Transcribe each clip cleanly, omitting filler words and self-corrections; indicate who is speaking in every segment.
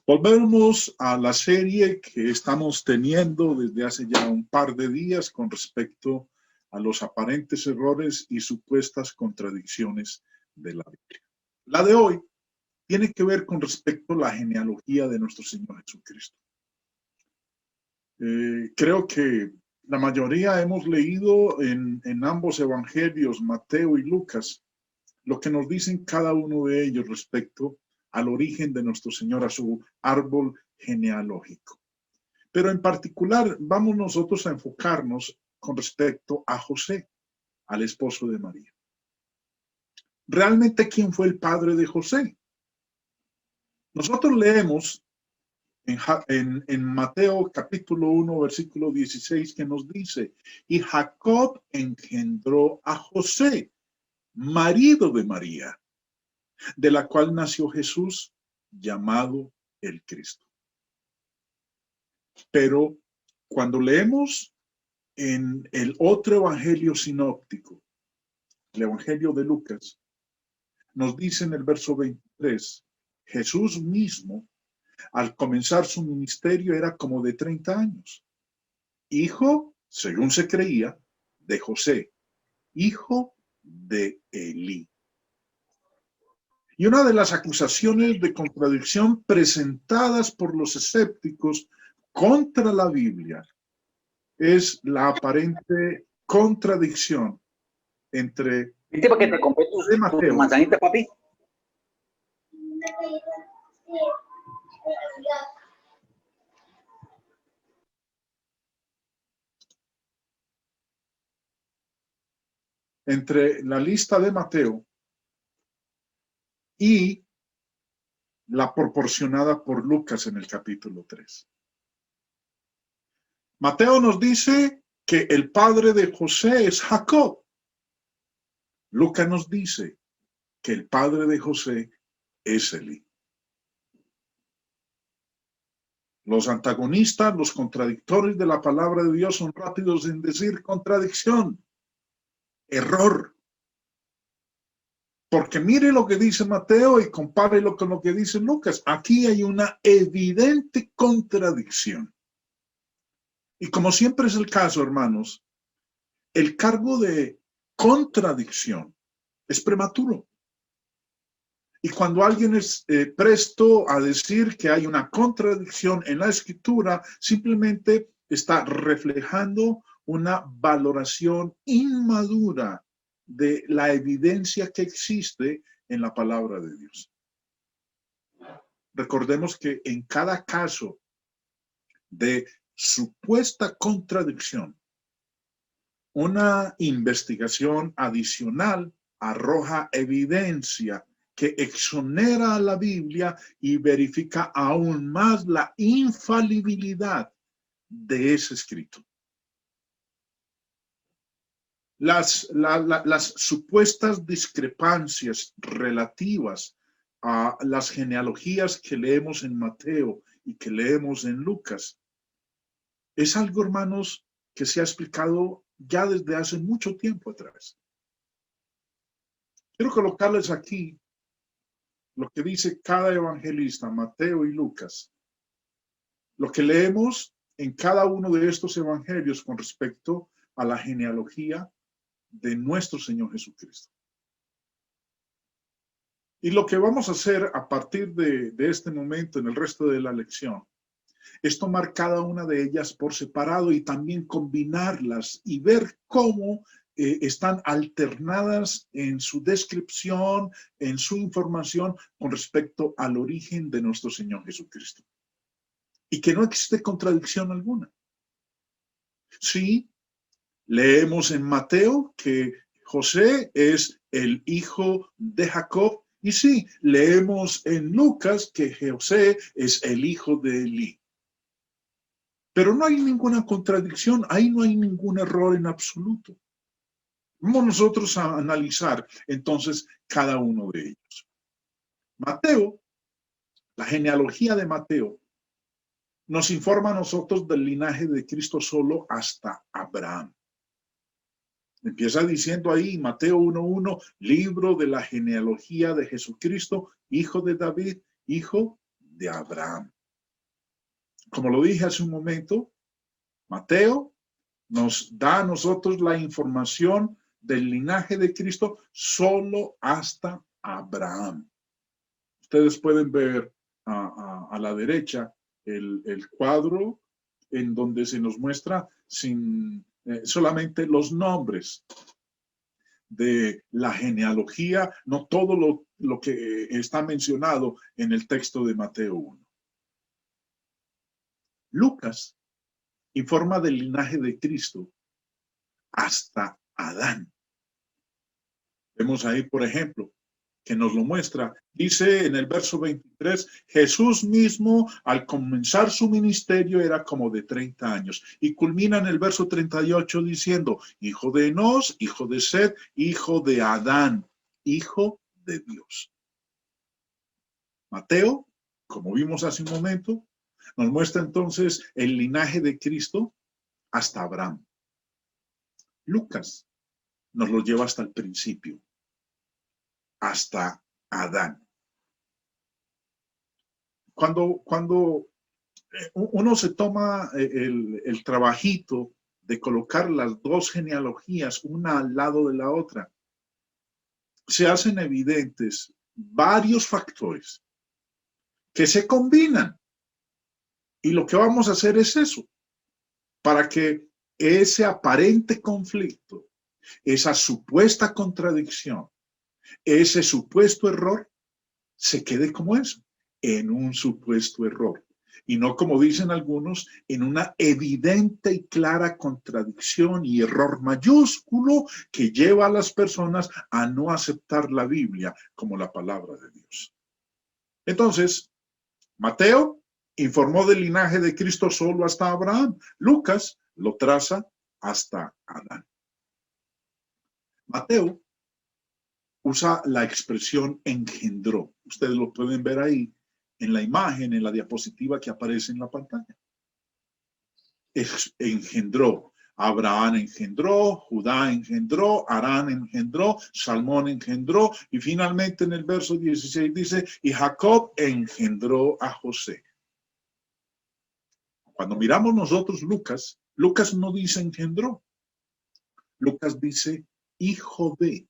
Speaker 1: Volvemos a la serie que estamos teniendo desde hace ya un par de días con respecto a los aparentes errores y supuestas contradicciones de la Biblia. La de hoy tiene que ver con respecto a la genealogía de nuestro Señor Jesucristo. Creo que la mayoría hemos leído en ambos evangelios, Mateo y Lucas, lo que nos dicen cada uno de ellos respecto al origen de nuestro Señor, a su árbol genealógico. Pero en particular vamos nosotros a enfocarnos con respecto a José, al esposo de María. ¿Realmente quién fue el padre de José? Nosotros leemos en Mateo capítulo 1, versículo 16, que nos dice, y Jacob engendró a José, marido de María, de la cual nació Jesús, llamado el Cristo. Pero cuando leemos en el otro evangelio sinóptico, el evangelio de Lucas, nos dice en el verso 23, Jesús mismo, al comenzar su ministerio, era como de 30 años. Hijo, según se creía, de José, hijo de Elí. Y una de las acusaciones de contradicción presentadas por los escépticos contra la Biblia es la aparente contradicción entre
Speaker 2: ¿Viste que te compré tu manzanita, papi?
Speaker 1: entre la lista de Mateo y la proporcionada por Lucas en el capítulo 3. Mateo nos dice que el padre de José es Jacob. Lucas nos dice que el padre de José es Elí. Los antagonistas, los contradictores de la palabra de Dios son rápidos en decir contradicción, error. Porque mire lo que dice Mateo y compárelo con lo que dice Lucas. Aquí hay una evidente contradicción. Y como siempre es el caso, hermanos, el cargo de contradicción es prematuro. Y cuando alguien es presto a decir que hay una contradicción en la escritura, simplemente está reflejando una valoración inmadura de la evidencia que existe en la palabra de Dios. Recordemos que en cada caso de supuesta contradicción, una investigación adicional arroja evidencia que exonera a la Biblia y verifica aún más la infalibilidad de ese escrito. Las supuestas discrepancias relativas a las genealogías que leemos en Mateo y que leemos en Lucas es algo, hermanos, que se ha explicado ya desde hace mucho tiempo atrás. Quiero colocarles aquí lo que dice cada evangelista, Mateo y Lucas, lo que leemos en cada uno de estos evangelios con respecto a la genealogía de nuestro Señor Jesucristo. Y lo que vamos a hacer a partir de este momento en el resto de la lección es tomar cada una de ellas por separado y también combinarlas y ver cómo están alternadas en su descripción, en su información con respecto al origen de nuestro Señor Jesucristo. Y que no existe contradicción alguna. Sí, leemos en Mateo que José es el hijo de Jacob y sí, leemos en Lucas que José es el hijo de Elí. Pero no hay ninguna contradicción, ahí no hay ningún error en absoluto. Vamos nosotros a analizar entonces cada uno de ellos. Mateo, la genealogía de Mateo, nos informa a nosotros del linaje de Cristo solo hasta Abraham. Empieza diciendo ahí, Mateo 1:1, libro de la genealogía de Jesucristo, hijo de David, hijo de Abraham. Como lo dije hace un momento, Mateo nos da a nosotros la información del linaje de Cristo solo hasta Abraham. Ustedes pueden ver a la derecha el cuadro en donde se nos muestra solamente los nombres de la genealogía, no todo lo que está mencionado en el texto de Mateo 1. Lucas informa del linaje de Cristo hasta Adán. Vemos ahí, por ejemplo, que nos lo muestra. Dice en el verso 23, Jesús mismo al comenzar su ministerio era como de 30 años. Y culmina en el verso 38 diciendo, hijo de Enos, hijo de Set, hijo de Adán, hijo de Dios. Mateo, como vimos hace un momento, nos muestra entonces el linaje de Cristo hasta Abraham. Lucas nos lo lleva hasta el principio, hasta Adán. Cuando uno se toma el trabajito de colocar las dos genealogías una al lado de la otra, se hacen evidentes varios factores que se combinan. Y lo que vamos a hacer es eso, para que ese aparente conflicto, esa supuesta contradicción, ese supuesto error, se quede como eso, en un supuesto error. Y no, como dicen algunos, en una evidente y clara contradicción y error mayúsculo que lleva a las personas a no aceptar la Biblia como la palabra de Dios. Entonces, Mateo informó del linaje de Cristo solo hasta Abraham. Lucas lo traza hasta Adán. Mateo usa la expresión engendró. Ustedes lo pueden ver ahí en la imagen, en la diapositiva que aparece en la pantalla. Engendró. Abraham engendró, Judá engendró, Arán engendró, Salmón engendró, y finalmente en el verso 16 dice, y Jacob engendró a José. Cuando miramos nosotros Lucas, Lucas no dice engendró. Lucas dice hijo de.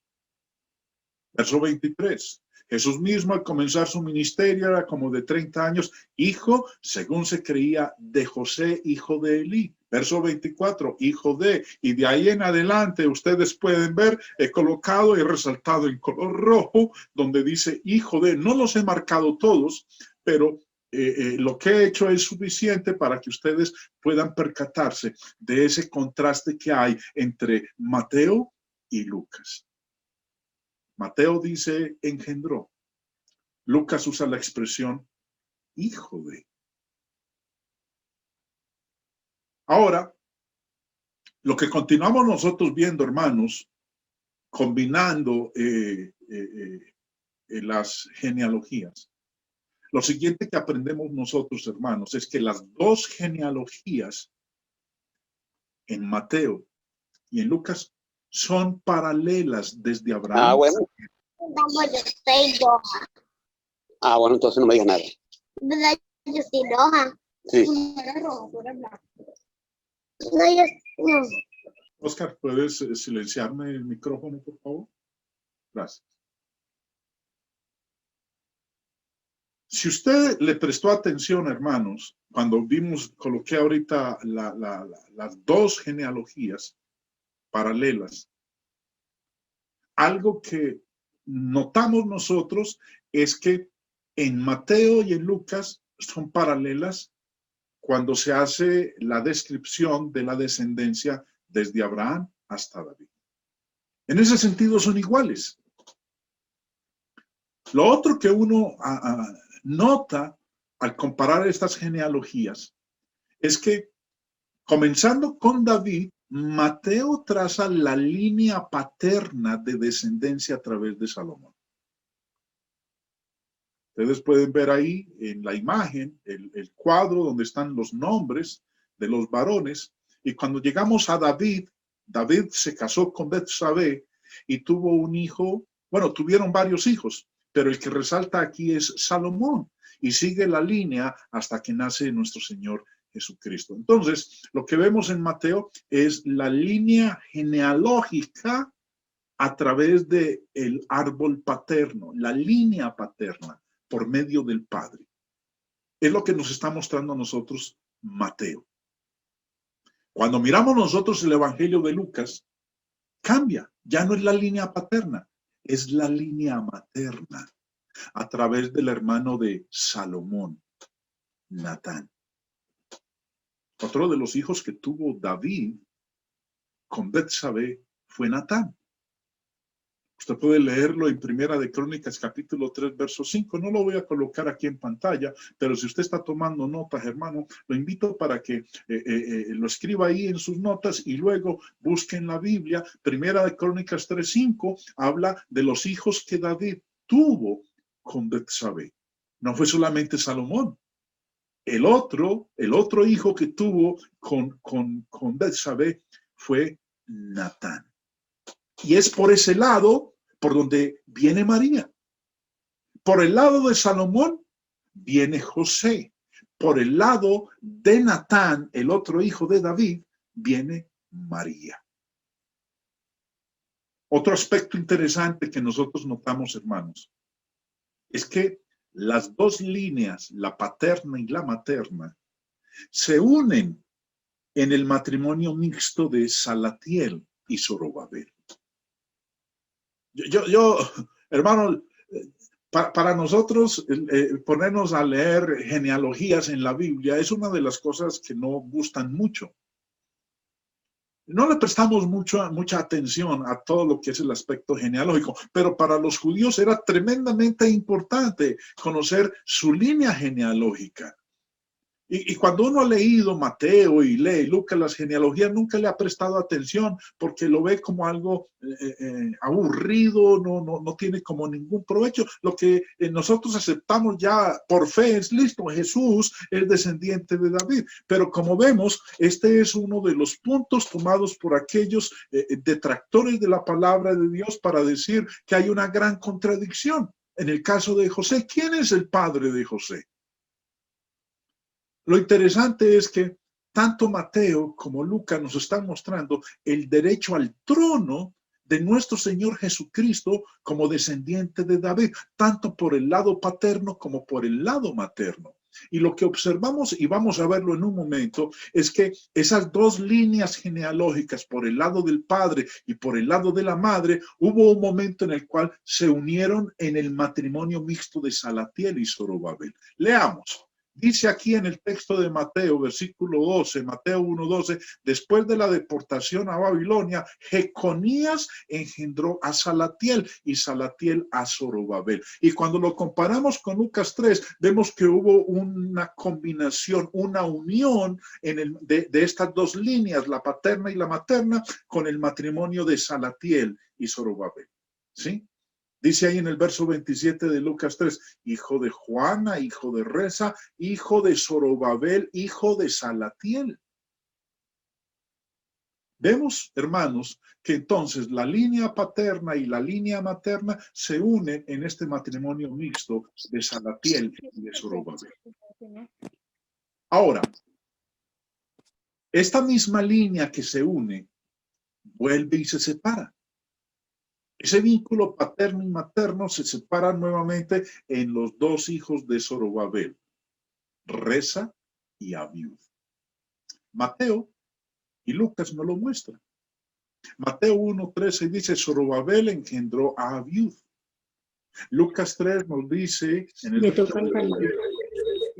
Speaker 1: Verso 23. Jesús mismo al comenzar su ministerio era como de 30 años, hijo, según se creía, de José, hijo de Elí. Verso 24, hijo de. Y de ahí en adelante ustedes pueden ver, he colocado y resaltado en color rojo, donde dice hijo de. No los he marcado todos, pero lo que he hecho es suficiente para que ustedes puedan percatarse de ese contraste que hay entre Mateo y Lucas. Mateo dice engendró. Lucas usa la expresión hijo de. Ahora, lo que continuamos nosotros viendo, hermanos, combinando las genealogías, lo siguiente que aprendemos nosotros, hermanos, es que las dos genealogías en Mateo y en Lucas son paralelas desde Abraham.
Speaker 2: Ah, bueno. Ah, bueno, entonces no me digas nada.
Speaker 3: ¿Verdad? Yo soy roja.
Speaker 2: Sí.
Speaker 3: No era roja, tú eres blanca. No, yo no.
Speaker 1: Oscar, ¿puedes silenciarme el micrófono, por favor? Gracias. Si usted le prestó atención, hermanos, cuando coloqué ahorita las dos genealogías paralelas, algo que notamos nosotros es que en Mateo y en Lucas son paralelas cuando se hace la descripción de la descendencia desde Abraham hasta David. En ese sentido son iguales. Lo otro que uno nota al comparar estas genealogías es que, comenzando con David, Mateo traza la línea paterna de descendencia a través de Salomón. Ustedes pueden ver ahí en la imagen el cuadro donde están los nombres de los varones. Y cuando llegamos a David, David se casó con Betsabé y tuvo un hijo. Bueno, tuvieron varios hijos, pero el que resalta aquí es Salomón. y sigue la línea hasta que nace nuestro Señor Jesucristo. Entonces, lo que vemos en Mateo es la línea genealógica a través del árbol paterno, la línea paterna por medio del Padre. Es lo que nos está mostrando a nosotros Mateo. Cuando miramos nosotros el Evangelio de Lucas, cambia. Ya no es la línea paterna, es la línea materna a través del hermano de Salomón, Natán. Otro de los hijos que tuvo David con Betsabé fue Natán. Usted puede leerlo en Primera de Crónicas, capítulo 3, verso 5. No lo voy a colocar aquí en pantalla, pero si usted está tomando notas, hermano, lo invito para que lo escriba ahí en sus notas y luego busque en la Biblia. Primera de Crónicas 3, 5 habla de los hijos que David tuvo con Betsabé. No fue solamente Salomón. El otro hijo que tuvo con Betsabé fue Natán. Y es por ese lado por donde viene María. Por el lado de Salomón viene José. Por el lado de Natán, el otro hijo de David, viene María. Otro aspecto interesante que nosotros notamos, hermanos, es que las dos líneas, la paterna y la materna, se unen en el matrimonio mixto de Salatiel y Zorobabel. Hermano, para nosotros ponernos a leer genealogías en la Biblia es una de las cosas que no gustan mucho. No le prestamos mucha atención a todo lo que es el aspecto genealógico, pero para los judíos era tremendamente importante conocer su línea genealógica. Y cuando uno ha leído Mateo y lee Lucas, las genealogías, nunca le ha prestado atención porque lo ve como algo aburrido, no tiene como ningún provecho. Lo que nosotros aceptamos ya por fe es listo, Jesús es descendiente de David. Pero como vemos, este es uno de los puntos tomados por aquellos detractores de la palabra de Dios para decir que hay una gran contradicción. En el caso de José, ¿quién es el padre de José? Lo interesante es que tanto Mateo como Lucas nos están mostrando el derecho al trono de nuestro Señor Jesucristo como descendiente de David, tanto por el lado paterno como por el lado materno. Y lo que observamos, y vamos a verlo en un momento, es que esas dos líneas genealógicas, por el lado del padre y por el lado de la madre, hubo un momento en el cual se unieron en el matrimonio mixto de Salatiel y Zorobabel. Leamos. Dice aquí en el texto de Mateo, versículo 12, Mateo 1:12, después de la deportación a Babilonia, Jeconías engendró a Salatiel y Salatiel a Zorobabel. Y cuando lo comparamos con Lucas 3, vemos que hubo una combinación, una unión de estas dos líneas, la paterna y la materna, con el matrimonio de Salatiel y Zorobabel. ¿Sí? Dice ahí en el verso 27 de Lucas 3, hijo de Juana, hijo de Resa, hijo de Zorobabel, hijo de Salatiel. Vemos, hermanos, que entonces la línea paterna y la línea materna se unen en este matrimonio mixto de Salatiel y de Zorobabel. Ahora, esta misma línea que se une vuelve y se separa. Ese vínculo paterno y materno se separa nuevamente en los dos hijos de Zorobabel, Resa y Abiud. Mateo y Lucas no lo muestran. Mateo 1:13 dice, Zorobabel engendró a Abiud. Lucas 3 nos dice, en el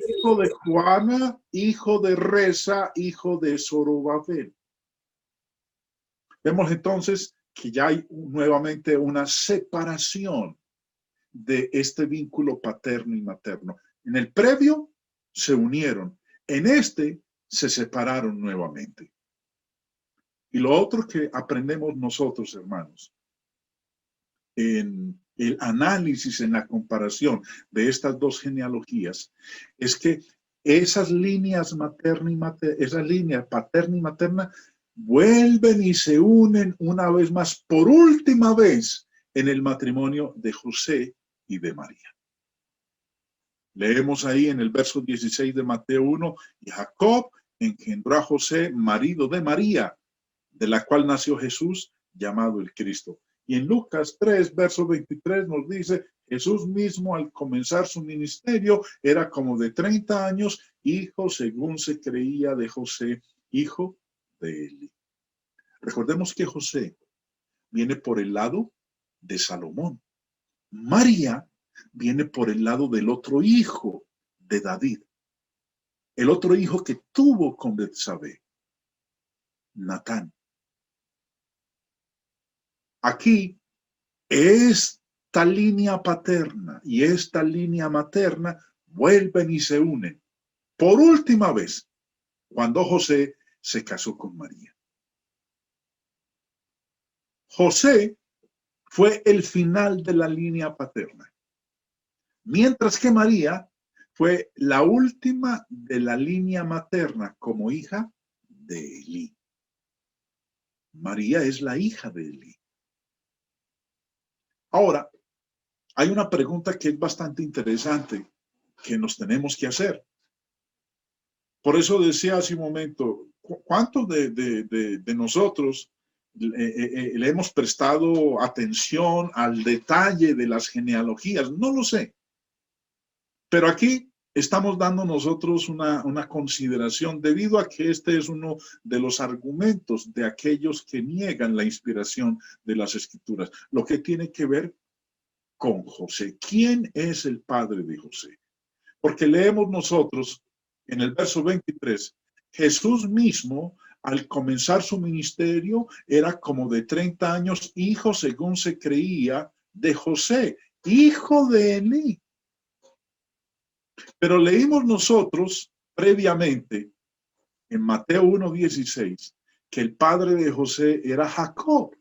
Speaker 1: hijo de Juana, hijo de Resa, hijo de Zorobabel. Vemos entonces que ya hay nuevamente una separación de este vínculo paterno y materno. En el previo se unieron, en este se separaron nuevamente. Y lo otro que aprendemos nosotros, hermanos, en el análisis, en la comparación de estas dos genealogías, es que esas líneas materna y materna, esas líneas paterna y materna vuelven y se unen una vez más, por última vez, en el matrimonio de José y de María. Leemos ahí en el verso 16 de Mateo 1, y Jacob engendró a José, marido de María, de la cual nació Jesús, llamado el Cristo. Y en Lucas 3, verso 23 nos dice, Jesús mismo al comenzar su ministerio era como de 30 años, hijo según se creía de José, hijo de Eli. Recordemos que José viene por el lado de Salomón. María viene por el lado del otro hijo de David. El otro hijo que tuvo con Betsabé, Natán. Aquí, esta línea paterna y esta línea materna vuelven y se unen por última vez cuando José se casó con María. José fue el final de la línea paterna, mientras que María fue la última de la línea materna como hija de Elí. María es la hija de Elí. Ahora, hay una pregunta que es bastante interesante que nos tenemos que hacer. Por eso decía hace un momento, ¿cuántos de nosotros le hemos prestado atención al detalle de las genealogías? No lo sé. Pero aquí estamos dando nosotros una consideración debido a que este es uno de los argumentos de aquellos que niegan la inspiración de las Escrituras, lo que tiene que ver con José. ¿Quién es el padre de José? Porque leemos nosotros en el verso 23, Jesús mismo al comenzar su ministerio era como de 30 años, hijo según se creía de José, hijo de Elí. Pero leímos nosotros previamente en Mateo 1:16 que el padre de José era Jacob.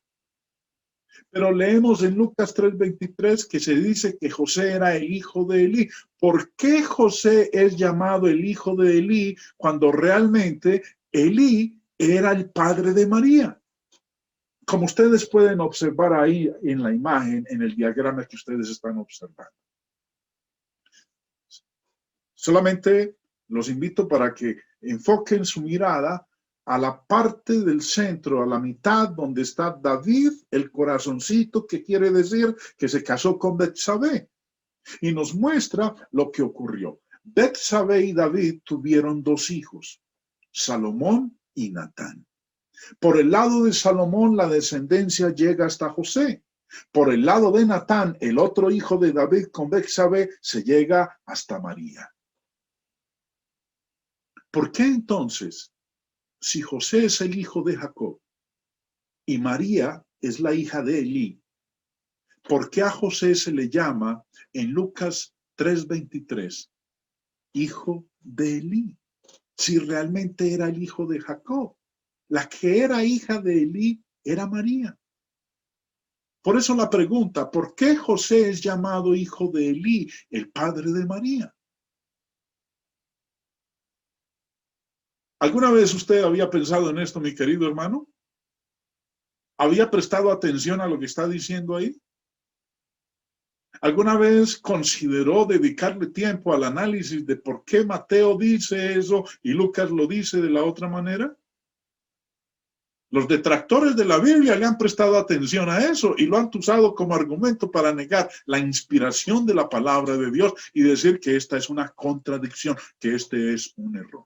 Speaker 1: Pero leemos en Lucas 3:23 que se dice que José era el hijo de Elí. ¿Por qué José es llamado el hijo de Elí cuando realmente Elí era el padre de María? Como ustedes pueden observar ahí en la imagen, en el diagrama que ustedes están observando. Solamente los invito para que enfoquen su mirada a la parte del centro, a la mitad donde está David, el corazoncito, que quiere decir que se casó con Betsabé. Y nos muestra lo que ocurrió. Betsabé y David tuvieron dos hijos, Salomón y Natán. Por el lado de Salomón, la descendencia llega hasta José. Por el lado de Natán, el otro hijo de David con Betsabé, se llega hasta María. ¿Por qué entonces, si José es el hijo de Jacob y María es la hija de Elí, por qué a José se le llama en Lucas 3:23 hijo de Elí? Si realmente era el hijo de Jacob. La que era hija de Elí era María. Por eso la pregunta, ¿por qué José es llamado hijo de Elí, el padre de María? ¿Alguna vez usted había pensado en esto, mi querido hermano? ¿Había prestado atención a lo que está diciendo ahí? ¿Alguna vez consideró dedicarle tiempo al análisis de por qué Mateo dice eso y Lucas lo dice de la otra manera? Los detractores de la Biblia le han prestado atención a eso y lo han usado como argumento para negar la inspiración de la palabra de Dios y decir que esta es una contradicción, que este es un error.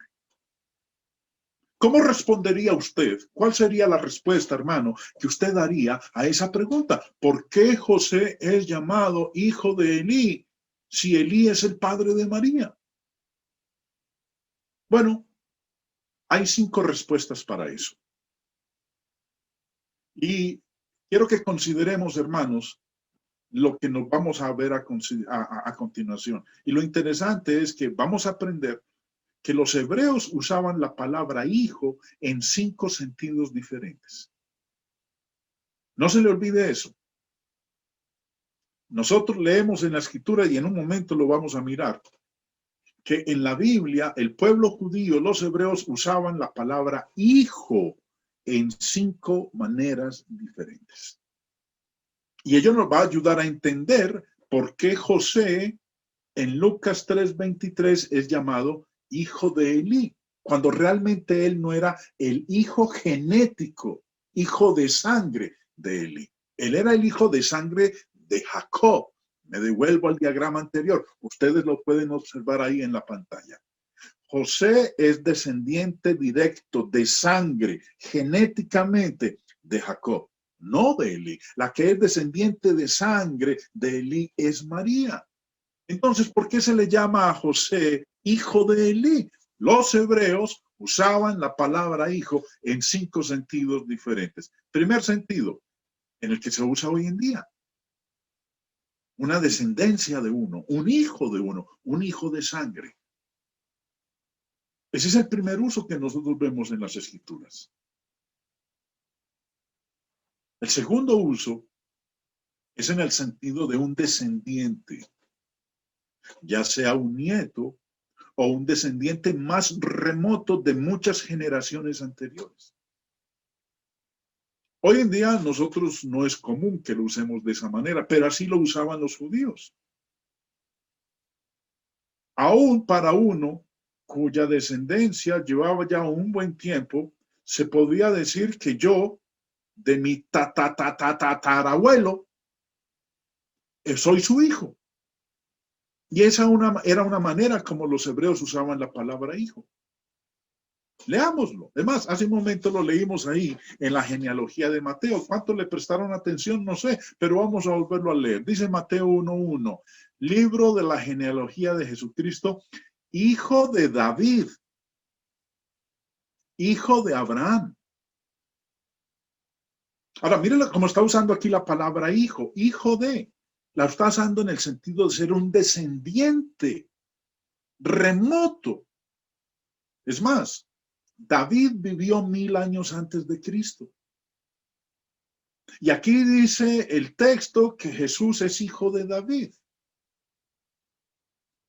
Speaker 1: ¿Cómo respondería usted? ¿Cuál sería la respuesta, hermano, que usted daría a esa pregunta? ¿Por qué José es llamado hijo de Elí si Elí es el padre de María? Bueno, hay 5 respuestas para eso. Y quiero que consideremos, hermanos, lo que nos vamos a ver a continuación. Y lo interesante es que vamos a aprender que los hebreos usaban la palabra hijo en 5 sentidos diferentes. No se le olvide eso. Nosotros leemos en la escritura y en un momento lo vamos a mirar, que en la Biblia el pueblo judío, los hebreos usaban la palabra hijo en 5 maneras diferentes. Y ello nos va a ayudar a entender por qué José en Lucas 3:23 es llamado hijo de Elí, cuando realmente él no era el hijo genético, hijo de sangre de Elí. Él era el hijo de sangre de Jacob. Me devuelvo al diagrama anterior. Ustedes lo pueden observar ahí en la pantalla. José es descendiente directo de sangre, genéticamente, de Jacob, no de Elí. La que es descendiente de sangre de Elí es María. Entonces, ¿por qué se le llama a José hijo de Elí? Los hebreos usaban la palabra hijo en 5 sentidos diferentes. Primer sentido, en el que se usa hoy en día. Una descendencia de uno, un hijo de sangre. Ese es el primer uso que nosotros vemos en las Escrituras. El segundo uso es en el sentido de un descendiente, ya sea un nieto o un descendiente más remoto de muchas generaciones anteriores. Hoy en día nosotros no es común que lo usemos de esa manera, pero así lo usaban los judíos. Aún para uno cuya descendencia llevaba ya un buen tiempo, se podría decir que yo, de mi tatarabuelo, soy su hijo. Y esa era una manera como los hebreos usaban la palabra hijo. Leámoslo. Además, hace un momento lo leímos ahí en la genealogía de Mateo. ¿Cuánto le prestaron atención? No sé, pero vamos a volverlo a leer. Dice Mateo 1:1, libro de la genealogía de Jesucristo, hijo de David, hijo de Abraham. Ahora, mírenlo cómo está usando aquí la palabra hijo, hijo de. La está usando en el sentido de ser un descendiente remoto. Es más, David vivió 1000 años antes de Cristo. Y aquí dice el texto que Jesús es hijo de David.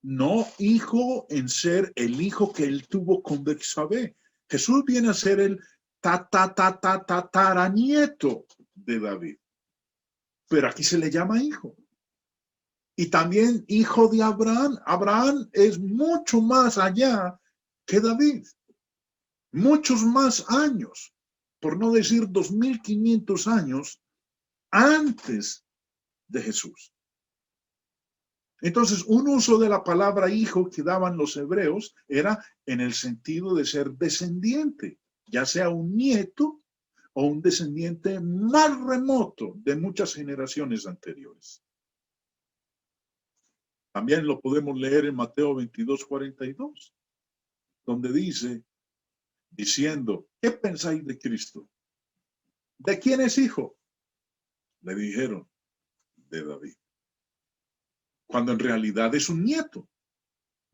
Speaker 1: No hijo en ser el hijo que él tuvo con Betsabé. Jesús viene a ser el tataranieto de David. Pero aquí se le llama hijo. Y también hijo de Abraham. Abraham es mucho más allá que David. Muchos más años, por no decir 2500 años antes de Jesús. Entonces, un uso de la palabra hijo que daban los hebreos era en el sentido de ser descendiente, ya sea un nieto o un descendiente más remoto de muchas generaciones anteriores. También lo podemos leer en Mateo 22:42, donde dice, diciendo, ¿qué pensáis de Cristo? ¿De quién es hijo? Le dijeron, de David. Cuando en realidad es un nieto.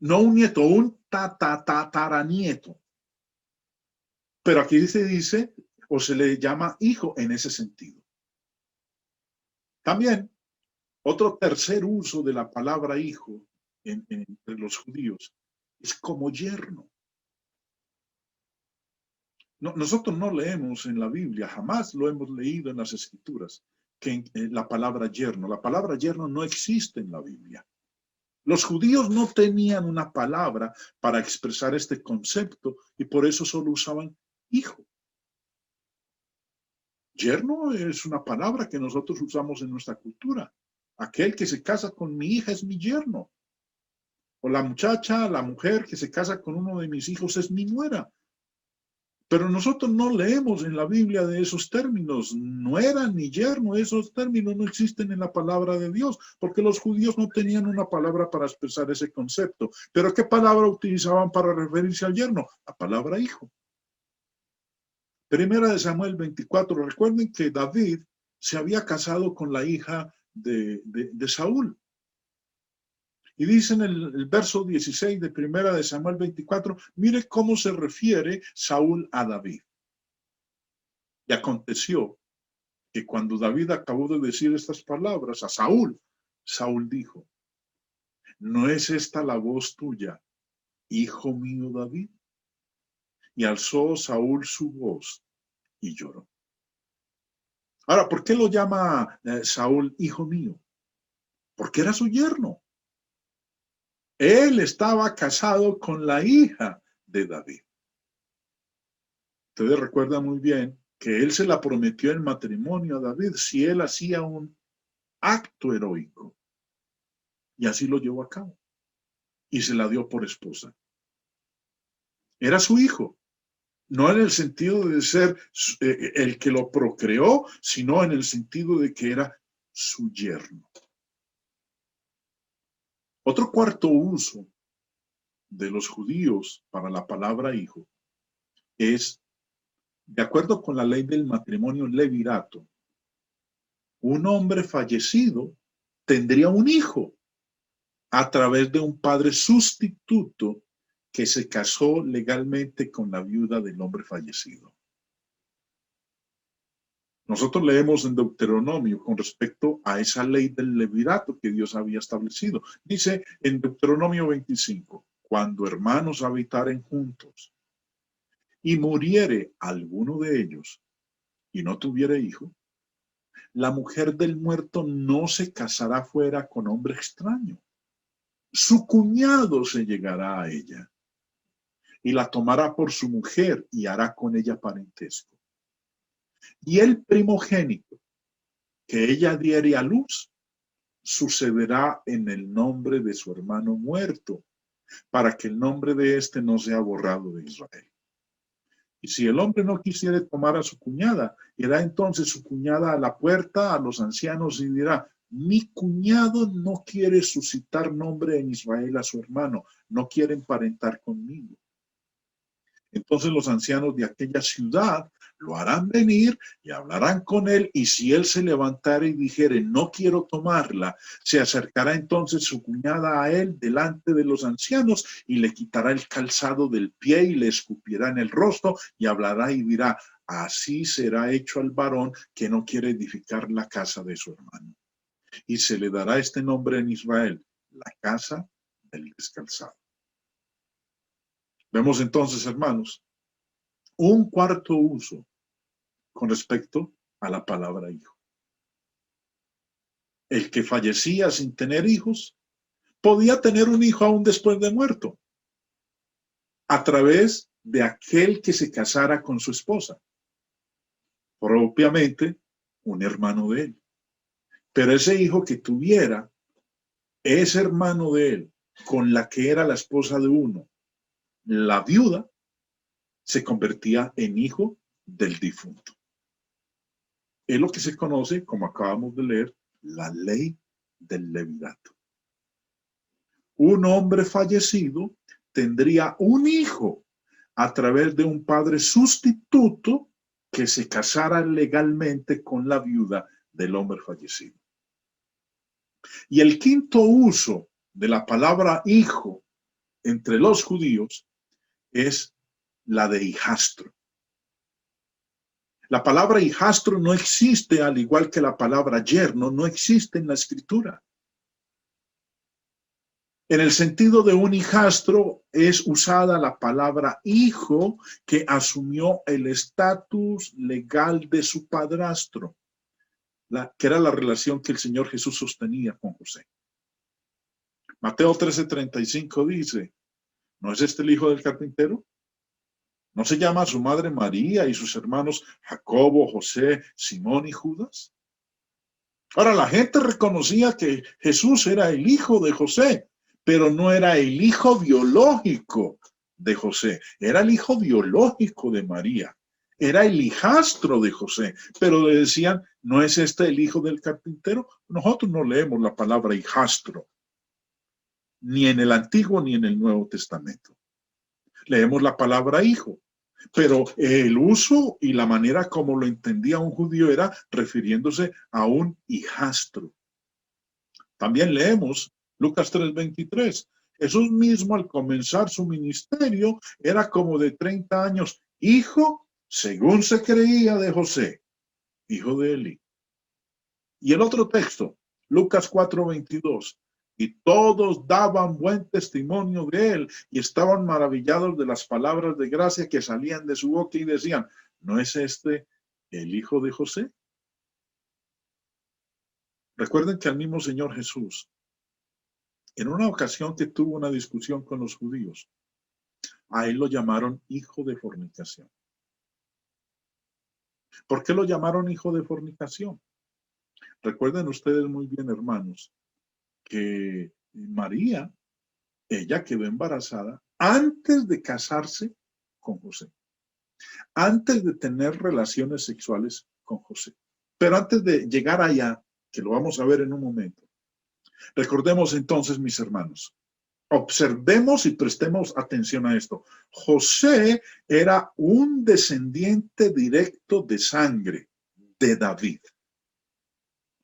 Speaker 1: No un nieto, un tataranieto. Pero aquí se dice, o se le llama hijo en ese sentido. También, otro tercer uso de la palabra hijo entre los judíos es como yerno. Nosotros no leemos en la Biblia, jamás lo hemos leído en las Escrituras, que la palabra yerno no existe en la Biblia. Los judíos no tenían una palabra para expresar este concepto y por eso solo usaban hijo. Yerno es una palabra que nosotros usamos en nuestra cultura. Aquel que se casa con mi hija es mi yerno. O la muchacha, la mujer que se casa con uno de mis hijos es mi nuera. Pero nosotros no leemos en la Biblia de esos términos. Nuera ni yerno, esos términos no existen en la palabra de Dios, porque los judíos no tenían una palabra para expresar ese concepto. ¿Pero qué palabra utilizaban para referirse al yerno? La palabra hijo. Primera de Samuel 24. Recuerden que David se había casado con la hija de Saúl. Y dice en el verso 16 de Primera de Samuel 24, mire cómo se refiere Saúl a David. Y aconteció que cuando David acabó de decir estas palabras a Saúl, Saúl dijo, ¿no es esta la voz tuya, hijo mío David? Y alzó Saúl su voz y lloró. Ahora, ¿por qué lo llama Saúl hijo mío? Porque era su yerno. Él estaba casado con la hija de David. Ustedes recuerdan muy bien que él se la prometió en matrimonio a David si él hacía un acto heroico. Y así lo llevó a cabo. Y se la dio por esposa. Era su hijo. No en el sentido de ser el que lo procreó, sino en el sentido de que era su yerno. Otro cuarto uso de los judíos para la palabra hijo es, de acuerdo con la ley del matrimonio levirato, un hombre fallecido tendría un hijo a través de un padre sustituto que se casó legalmente con la viuda del hombre fallecido. Nosotros leemos en Deuteronomio con respecto a esa ley del levirato que Dios había establecido. Dice en Deuteronomio 25, cuando hermanos habitaren juntos y muriere alguno de ellos y no tuviere hijo, la mujer del muerto no se casará fuera con hombre extraño. Su cuñado se llegará a ella y la tomará por su mujer y hará con ella parentesco. Y el primogénito que ella diere a luz sucederá en el nombre de su hermano muerto, para que el nombre de éste no sea borrado de Israel. Y si el hombre no quisiere tomar a su cuñada, irá entonces su cuñada a la puerta a los ancianos y dirá: mi cuñado no quiere suscitar nombre en Israel a su hermano, no quiere emparentar conmigo. Entonces los ancianos de aquella ciudad lo harán venir y hablarán con él, y si él se levantare y dijere: no quiero tomarla, se acercará entonces su cuñada a él delante de los ancianos y le quitará el calzado del pie y le escupirá en el rostro y hablará y dirá: así será hecho al varón que no quiere edificar la casa de su hermano. Y se le dará este nombre en Israel: la casa del descalzado. Vemos entonces, hermanos, un cuarto uso con respecto a la palabra hijo. El que fallecía sin tener hijos podía tener un hijo aún después de muerto, a través de aquel que se casara con su esposa, propiamente un hermano de él. Pero ese hijo que tuviera ese hermano de él con la que era la esposa de uno, la viuda, se convertía en hijo del difunto. Es lo que se conoce, como acabamos de leer, la ley del levirato. Un hombre fallecido tendría un hijo a través de un padre sustituto que se casara legalmente con la viuda del hombre fallecido. Y el quinto uso de la palabra hijo entre los judíos es la de hijastro. La palabra hijastro no existe, al igual que la palabra yerno, no existe en la escritura. En el sentido de un hijastro es usada la palabra hijo, que asumió el estatus legal de su padrastro, que era la relación que el Señor Jesús sostenía con José. Mateo 13:35 dice: ¿no es este el hijo del carpintero? ¿No se llama su madre María y sus hermanos Jacobo, José, Simón y Judas? Ahora, la gente reconocía que Jesús era el hijo de José, pero no era el hijo biológico de José, era el hijo biológico de María, era el hijastro de José, pero le decían: ¿no es este el hijo del carpintero? Nosotros no leemos la palabra hijastro, ni en el Antiguo ni en el Nuevo Testamento. Leemos la palabra hijo, pero el uso y la manera como lo entendía un judío era refiriéndose a un hijastro. También leemos Lucas 3:23. Jesús mismo, al comenzar su ministerio, era como de 30 años, hijo, según se creía, de José, hijo de Eli. Y el otro texto, Lucas 4:22. Y todos daban buen testimonio de él y estaban maravillados de las palabras de gracia que salían de su boca y decían: ¿no es este el hijo de José? Recuerden que al mismo Señor Jesús En una ocasión que tuvo una discusión con los judíos, a él lo llamaron hijo de fornicación. ¿Por qué lo llamaron hijo de fornicación? Recuerden ustedes muy bien, hermanos, que María, ella quedó embarazada antes de casarse con José, antes de tener relaciones sexuales con José. Pero antes de llegar allá, que lo vamos a ver en un momento, recordemos entonces, mis hermanos, observemos y prestemos atención a esto. José era un descendiente directo de sangre de David.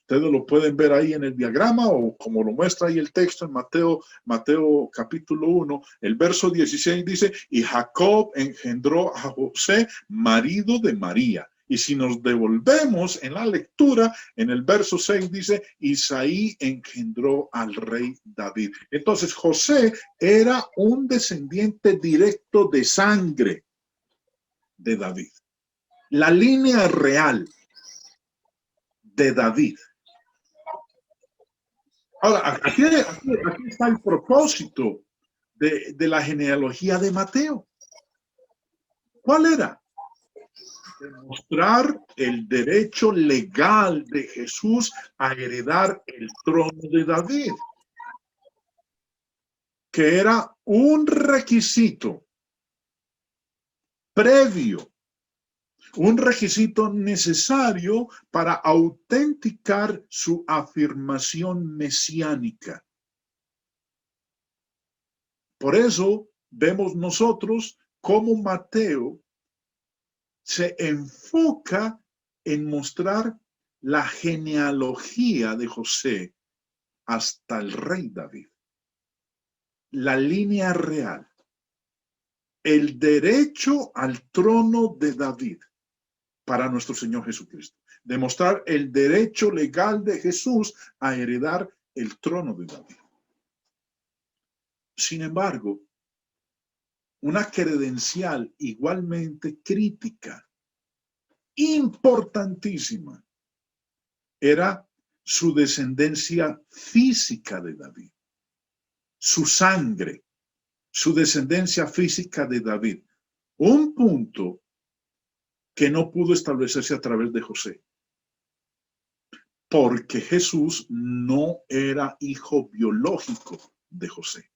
Speaker 1: Ustedes lo pueden ver ahí en el diagrama o como lo muestra ahí el texto en Mateo capítulo 1, el verso 16 dice, y Jacob engendró a José, marido de María. Y si nos devolvemos en la lectura, en el verso 6 dice, Isaí engendró al rey David. Entonces José era un descendiente directo de sangre de David. La línea real de David. Ahora, aquí está el propósito de la genealogía de Mateo. ¿Cuál era? Demostrar el derecho legal de Jesús a heredar el trono de David, que era un requisito previo, un requisito necesario para autenticar su afirmación mesiánica. Por eso vemos nosotros cómo Mateo se enfoca en mostrar la genealogía de José hasta el rey David. La línea real, el derecho al trono de David para nuestro Señor Jesucristo. Demostrar el derecho legal de Jesús a heredar el trono de David. Sin embargo, una credencial igualmente crítica, importantísima, era su descendencia física de David, su sangre, su descendencia física de David. Un punto que no pudo establecerse a través de José, porque Jesús no era hijo biológico de José.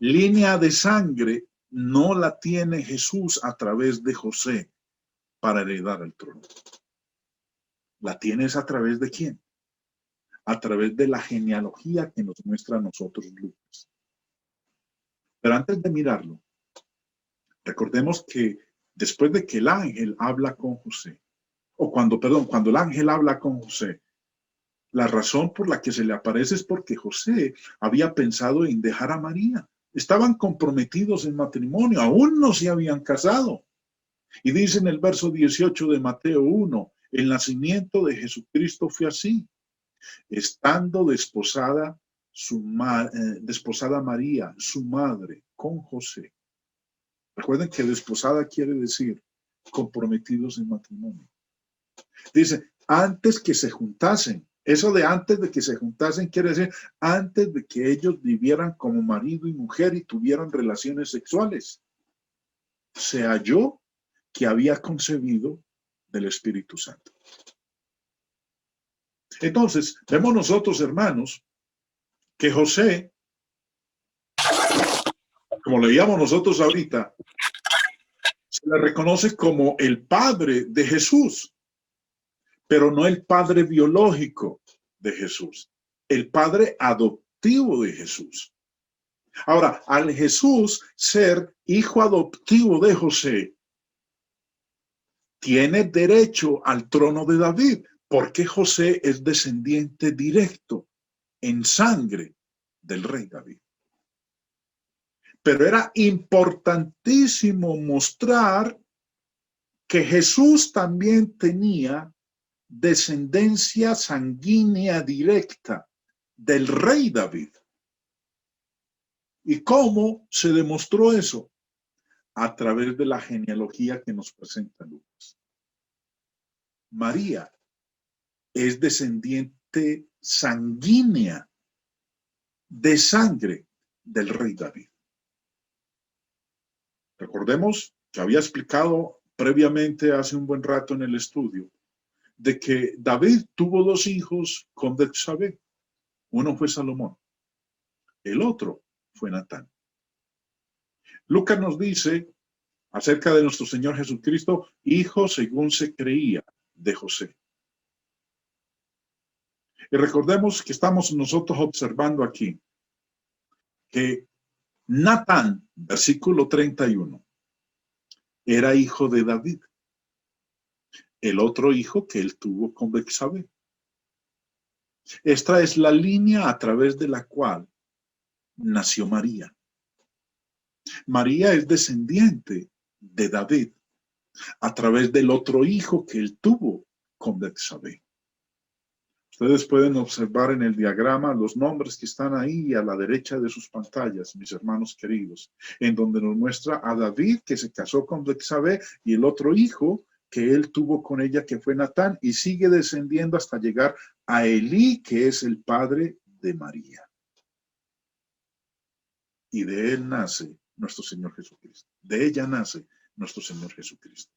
Speaker 1: Línea de sangre no la tiene Jesús a través de José para heredar el trono. ¿La tienes a través de quién? A través de la genealogía que nos muestra a nosotros Lucas. Pero antes de mirarlo, recordemos que después de que el ángel habla con José, cuando el ángel habla con José, la razón por la que se le aparece es porque José había pensado en dejar a María. Estaban comprometidos en matrimonio, aún no se habían casado. Y dice en el verso 18 de Mateo 1, el nacimiento de Jesucristo fue así. Estando desposada María, su madre, con José. Recuerden que desposada quiere decir comprometidos en matrimonio. Dice, antes que se juntasen. Eso de antes de que se juntasen quiere decir antes de que ellos vivieran como marido y mujer y tuvieran relaciones sexuales. Se halló que había concebido del Espíritu Santo. Entonces, vemos nosotros, hermanos, que José, como leíamos nosotros ahorita, se le reconoce como el padre de Jesús, pero no el padre biológico de Jesús, el padre adoptivo de Jesús. Ahora, al Jesús ser hijo adoptivo de José, tiene derecho al trono de David, porque José es descendiente directo en sangre del rey David. Pero era importantísimo mostrar que Jesús también tenía descendencia sanguínea directa del rey David. ¿Y cómo se demostró eso? A través de la genealogía que nos presenta Lucas. María es descendiente sanguínea de sangre del rey David. Recordemos que había explicado previamente hace un buen rato en el estudio de que David tuvo dos hijos con Betsabé. Uno fue Salomón, el otro fue Natán. Lucas nos dice acerca de nuestro Señor Jesucristo, hijo según se creía de José. Y recordemos que estamos nosotros observando aquí que Natán, versículo 31, era hijo de David, el otro hijo que él tuvo con Betsabé. Esta es la línea a través de la cual nació María. María es descendiente de David a través del otro hijo que él tuvo con Betsabé. Ustedes pueden observar en el diagrama los nombres que están ahí a la derecha de sus pantallas, mis hermanos queridos, en donde nos muestra a David que se casó con Betsabé y el otro hijo que él tuvo con ella que fue Natán, y sigue descendiendo hasta llegar a Elí, que es el padre de María. Y de él nace nuestro Señor Jesucristo. De ella nace nuestro Señor Jesucristo.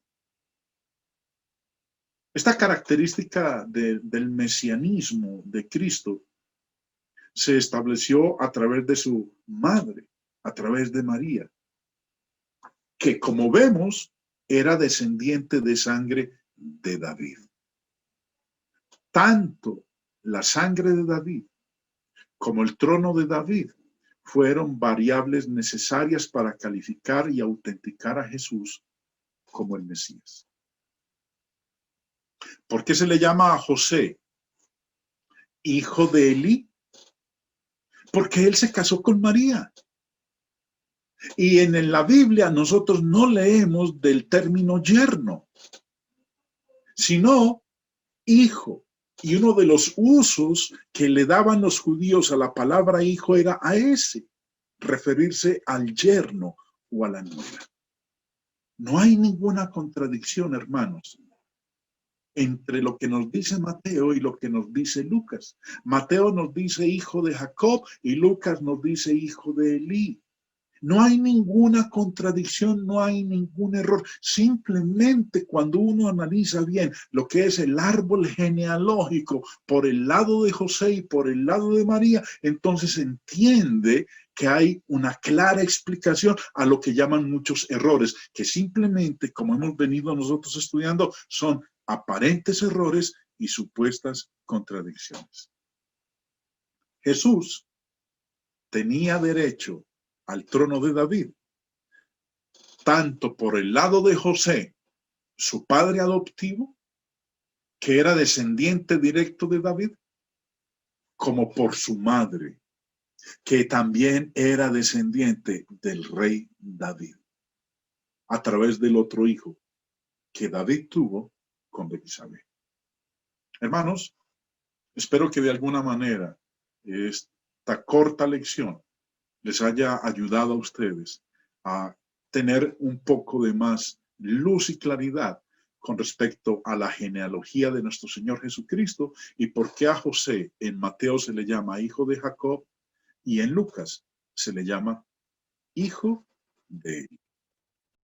Speaker 1: Esta característica del mesianismo de Cristo se estableció a través de su madre, a través de María, que como vemos era descendiente de sangre de David. Tanto la sangre de David como el trono de David fueron variables necesarias para calificar y autenticar a Jesús como el Mesías. ¿Por qué se le llama a José hijo de Elí? Porque él se casó con María. Y en la Biblia nosotros no leemos del término yerno, sino hijo. Y uno de los usos que le daban los judíos a la palabra hijo era a ese, referirse al yerno o a la nuera. No hay ninguna contradicción, hermanos, entre lo que nos dice Mateo y lo que nos dice Lucas. Mateo nos dice hijo de Jacob y Lucas nos dice hijo de Elí. No hay ninguna contradicción, no hay ningún error. Simplemente cuando uno analiza bien lo que es el árbol genealógico por el lado de José y por el lado de María, entonces entiende que hay una clara explicación a lo que llaman muchos errores, que simplemente, como hemos venido nosotros estudiando, son aparentes errores y supuestas contradicciones. Jesús tenía derecho al trono de David, tanto por el lado de José, su padre adoptivo, que era descendiente directo de David, como por su madre, que también era descendiente del rey David, a través del otro hijo que David tuvo con Betsabé. Hermanos, espero que de alguna manera esta corta lección les haya ayudado a ustedes a tener un poco de más luz y claridad con respecto a la genealogía de nuestro Señor Jesucristo y por qué a José en Mateo se le llama hijo de Jacob y en Lucas se le llama hijo de Elí.